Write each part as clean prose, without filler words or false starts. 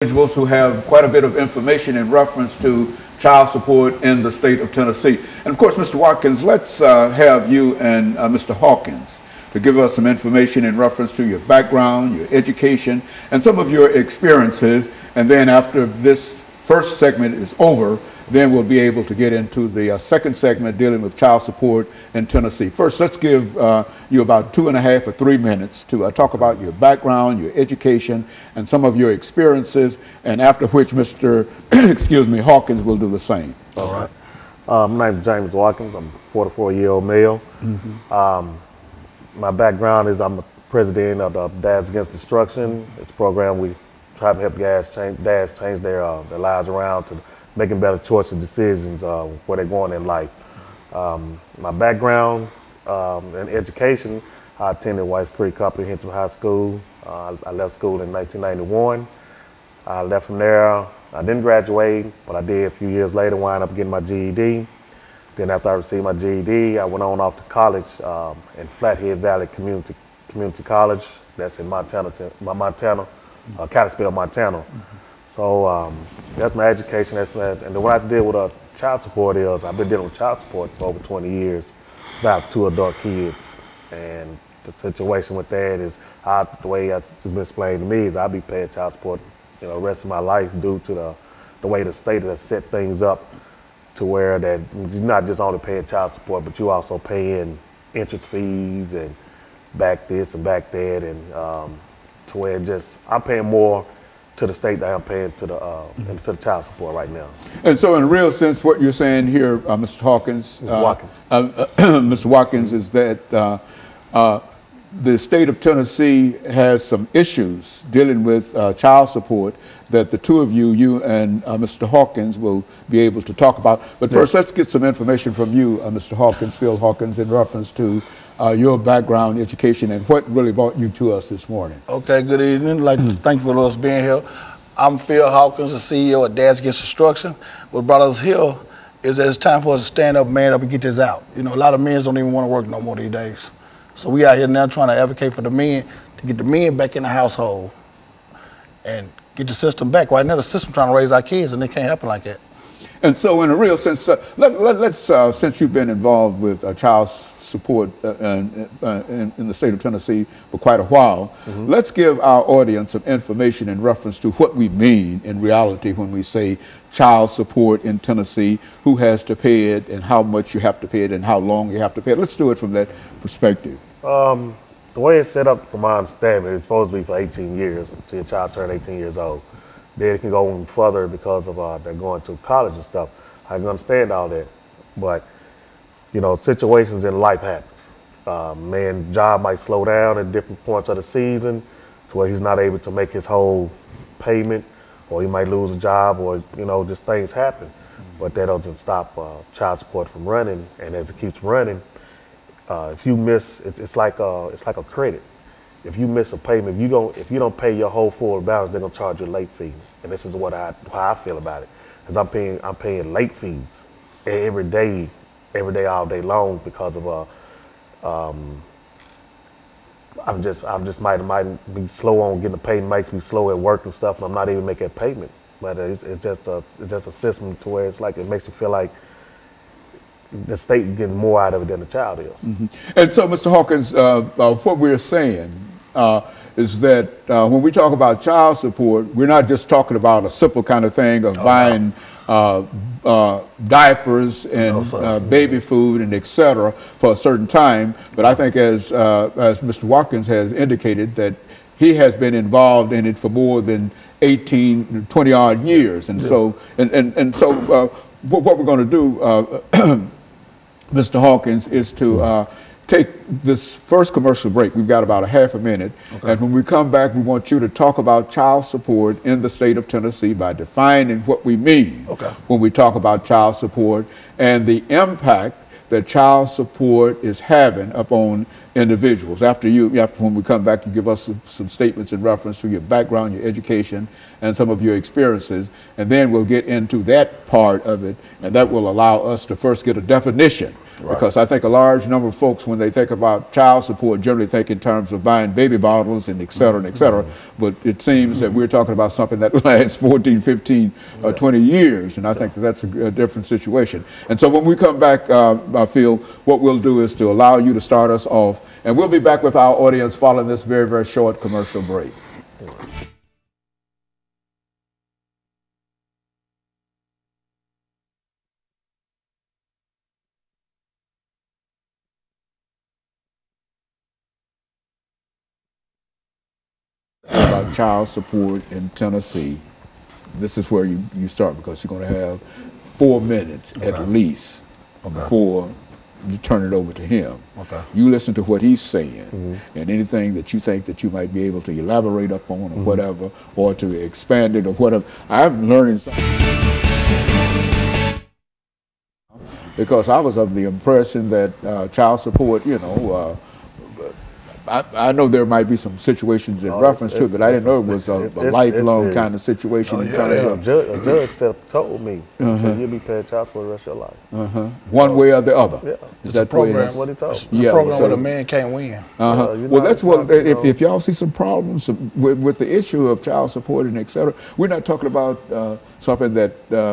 individuals who have quite a bit of information in reference to child support in the state of Tennessee. And of course, Mr. Watkins, let's have you and Mr. Hawkins to give us some information in reference to your background, your education, and some of your experiences. And then after this first segment is over, then we'll be able to get into the second segment dealing with child support in Tennessee. First, let's give you about 2.5 or 3 minutes to talk about your background, your education, and some of your experiences, and after which Mr. Hawkins will do the same. All right. My name is James Watkins. I'm a 44-year-old male. My background is I'm the president of the Dads Against Destruction. It's a program we try to help dads change their lives around to making better choices and decisions where they're going in life. My background in education, I attended White Creek Comprehensive High School. I left school in 1991. I left from there. I didn't graduate, but I did a few years later, wind up getting my GED. Then after I received my GED, I went on off to college in Flathead Valley Community College. That's in Montana, Kalispell, Montana. So that's my education. And then what I have to deal with child support is I've been dealing with child support for over 20 years. I have 2 adult kids, and the situation with that is the way it's been explained to me is I'll be paying child support, the rest of my life due to the way the state has set things up to where that you're not just only paying child support, but you also paying interest fees and back this and back that, and to where I'm paying more to the state that I'm paying to the child support right now. And so in a real sense, what you're saying here, Mr. Hawkins, Mr. Watkins, is that the state of Tennessee has some issues dealing with child support that the two of you and Mr. Hawkins will be able to talk about. But first, let's get some information from you, Mr. Hawkins, Phil Hawkins, in reference to your background, education, and what really brought you to us this morning. Okay, good evening. I'd like to thank you for us being here. I'm Phil Hawkins, the CEO of Dads Against Destruction. What brought us here is that it's time for us to stand up, man up, and get this out. A lot of men don't even want to work no more these days. So we out here now trying to advocate for the men, to get the men back in the household and get the system back. Right now, the system trying to raise our kids, and it can't happen like that. And so in a real sense, let's since you've been involved with child support in the state of Tennessee for quite a while, let's give our audience some information in reference to what we mean in reality when we say child support in Tennessee, who has to pay it and how much you have to pay it and how long you have to pay it. Let's do it from that perspective. The way it's set up, from my understanding, it's supposed to be for 18 years until your child turns 18 years old. Then it can go on further because of they're going to college and stuff. I can understand all that, but situations in life happen. Man's job might slow down at different points of the season to where he's not able to make his whole payment, or he might lose a job, or just things happen. But that doesn't stop child support from running, and as it keeps running, if you miss, it's like a credit. If you miss a payment, if you don't pay your whole full balance, they're gonna charge you a late fee. And this is how I feel about it, because I'm paying late fees every day, all day long, because of I'm just might be slow on getting the payment, might be slow at work and stuff, and I'm not even making a payment. But it's just a system to where it's like it makes you feel like the state getting more out of it than the child is. And so, Mr. Hawkins, what we're saying is that when we talk about child support, we're not just talking about a simple kind of thing of buying diapers and baby food and et cetera for a certain time. But I think as Mr. Watkins has indicated, that he has been involved in it for more than 18, 20 odd years. And so, what we're going to do, Mr. Hawkins, is to take this first commercial break. We've got about a half a minute. Okay. And when we come back, we want you to talk about child support in the state of Tennessee by defining what we mean when we talk about child support and the impact that child support is having upon individuals. When we come back, you give us some statements in reference to your background, your education, and some of your experiences, and then we'll get into that part of it, and that will allow us to first get a definition Because I think a large number of folks, when they think about child support, generally think in terms of buying baby bottles and et cetera, and et cetera. But it seems that we're talking about something that lasts 14, 15, 20 years, and I think that that's a different situation. And so when we come back, I feel what we'll do is to allow you to start us off, and we'll be back with our audience following this very, very short commercial break. About child support in Tennessee. This is where you start, because you're going to have 4 minutes at least before you turn it over to him. You listen to what he's saying, and anything that you think that you might be able to elaborate upon or whatever, or to expand it or whatever. I'm learning something, because I was of the impression that child support, you know, I know there might be some situations in reference to it, but I didn't know it was a lifelong kind of situation. A judge told me, said, you'll be paying child support the rest of your life. One way or the other. Is that program? That's what he told me. It's a program where the man can't win. Well, that's what, if y'all see some problems with the issue of child support and et cetera, we're not talking about something that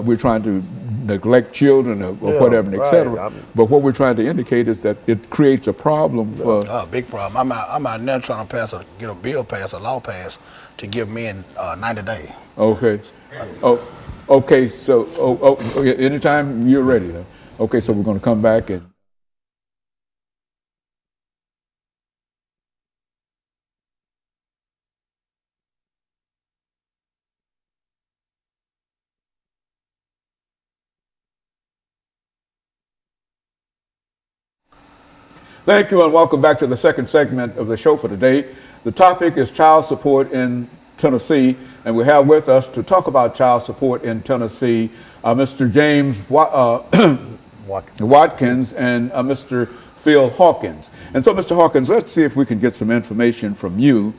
we're trying to neglect children or whatever, and et cetera. But what we're trying to indicate is that it creates a problem for... big problem. I'm out now trying to get a bill passed, a law passed, to give men 90 days. Okay. Okay, so anytime you're ready. Then. Okay, so we're going to come back and... Thank you, and welcome back to the second segment of the show for today. The topic is child support in Tennessee, and we have with us to talk about child support in Tennessee, Mr. James Watkins and Mr. PHawkins. And so, Mr. Hawkins, let's see if we can get some information from you,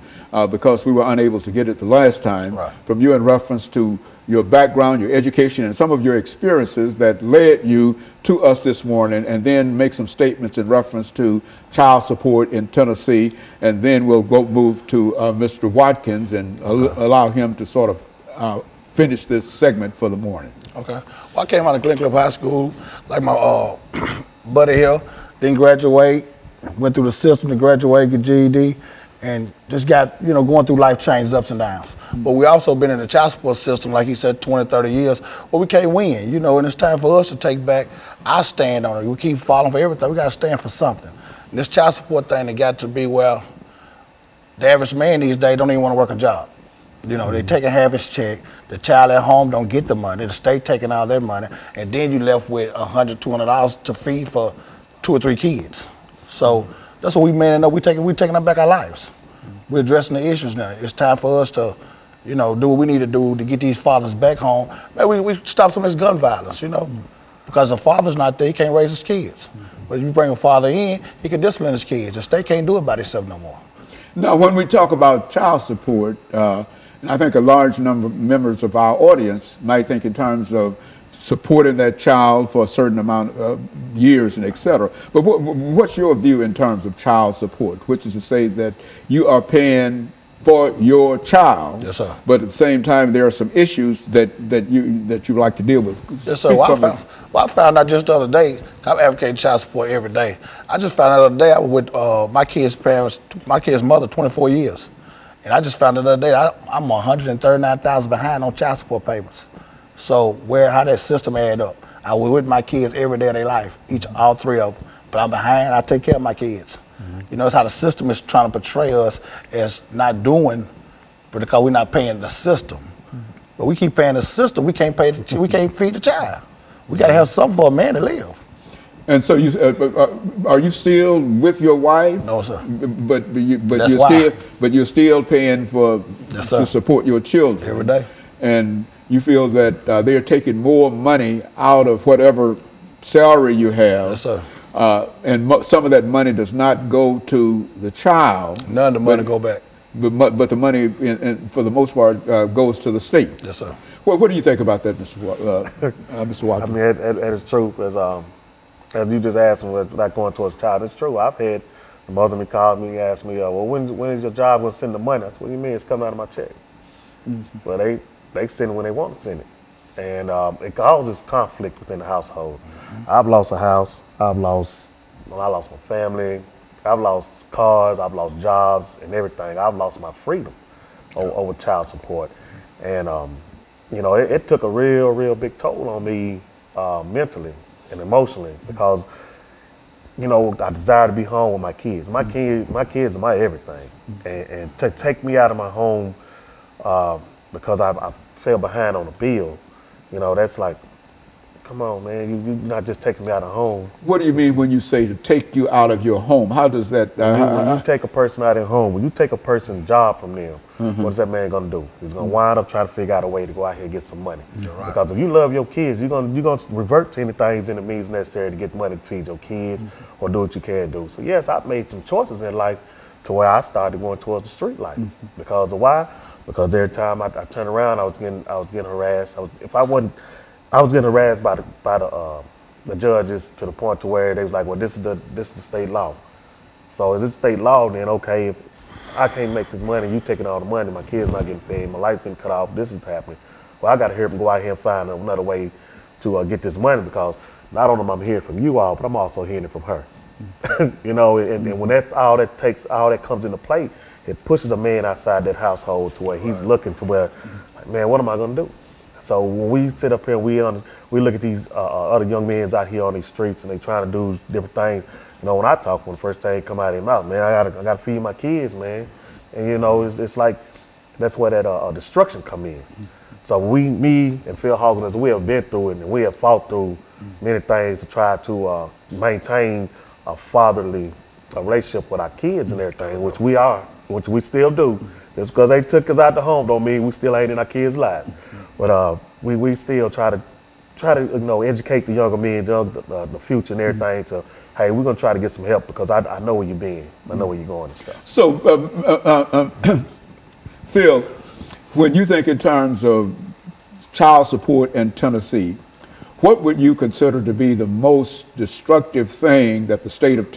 because we were unable to get it the last time, from you in reference to your background, your education, and some of your experiences that led you to us this morning, and then make some statements in reference to child support in Tennessee, and then we'll move to Mr. Watkins and allow him to sort of finish this segment for the morning. Okay. Well, I came out of Glencliff High School, like my buddy here, didn't graduate, went through the system to graduate, get GED, and just got, you know, going through life changes, ups and downs. But we also been in the child support system, like he said, 20, 30 years, where we can't win, you know, and it's time for us to take back our stand on it. We keep falling for everything. We got to stand for something. And this child support thing, it got to be, well, the average man these days don't even want to work a job. You know, they taking half his check, the child at home don't get the money, the state taking all their money, and then you left with $100, $200 to feed for 2 or 3 kids. So that's what we man know. We're taking back our lives. We're addressing the issues now. It's time for us to, you know, do what we need to do to get these fathers back home. Maybe we stop some of this gun violence, you know, because the father's not there, he can't raise his kids. But if you bring a father in, he can discipline his kids. The state can't do it by itself no more. Now, when we talk about child support, and I think a large number of members of our audience might think in terms of supporting that child for a certain amount of years and et cetera. But what's your view in terms of child support, which is to say that you are paying for your child, yes, sir, but at the same time there are some issues that you like to deal with? Yes, sir. Well, I found out just the other day, I'm advocating child support every day. I just found out the other day I was with my kid's parents, my kid's mother, 24 years. And I just found out the other day I'm $139,000 behind on child support payments. So how that system add up? I was with my kids every day of their life, all 3 of them. But I'm behind, I take care of my kids. You know, it's how the system is trying to portray us as not doing, because we're not paying the system. But we keep paying the system, we can't feed the child. We gotta have something for a man to live. And so are you still with your wife? No, sir. But you're still paying to support your children every day. And you feel that they're taking more money out of whatever salary you have. Yes, sir. And some of that money does not go to the child. None of the money go back. But the money, for the most part, goes to the state. Yes, sir. What do you think about that, Mr. Watkins? I mean, it is true. As as you just asked me, like going towards child, it's true. I've had the mother me called me and asked me, well, when is your job going to send the money? I said, what do you mean? It's coming out of my check. Well, they send it when they want to send it. And it causes conflict within the household. I've lost a house. I lost my family. I've lost cars. I've lost jobs and everything. I've lost my freedom over child support. And, you know, it took a real big toll on me mentally and emotionally because, you know, I desire to be home with my kids. My kids are my everything. And to take me out of my home because I fell behind on a bill, you know, that's like, come on, man, you're not just taking me out of home. What do you mean when you say to take you out of your home? How does that? When you take a person out of home, when you take a person's job from them, what is that man gonna do? He's gonna wind up trying to figure out a way to go out here and get some money. Right. Because if you love your kids, you're gonna revert to anything in the means necessary to get money to feed your kids or do what you can do. So yes, I've made some choices in life to where I started going towards the street life. Because of why? Because every time I turned around, I was getting harassed. I was getting harassed by the judges to the point to where they was like, well, this is the state law. So is it state law? Then okay, if I can't make this money, you taking all the money, my kids not getting fed, my lights getting cut off, this is happening. Well, I got to go out here and find another way to get this money because not only am I hearing from you all, but I'm also hearing it from her. You know, and when all that comes into play, it pushes a man outside that household to where he's looking to where, like, man, what am I gonna do? So when we sit up here and we look at these other young men out here on these streets and they trying to do different things, you know, when I talk, when the first thing come out of their mouth, man, I gotta feed my kids, man. And you know, it's like, that's where that destruction come in. So me and PHawkins, we have been through it and we have fought through many things to try to maintain a fatherly relationship with our kids and everything, which we still do. Just because they took us out the home don't mean we still ain't in our kids' lives. But we still try to you know, educate the younger men, the future and everything to, hey, we're gonna try to get some help because I know where you've been, I know where you're going and stuff. So, Phil, when you think in terms of child support in Tennessee, what would you consider to be the most destructive thing that the state of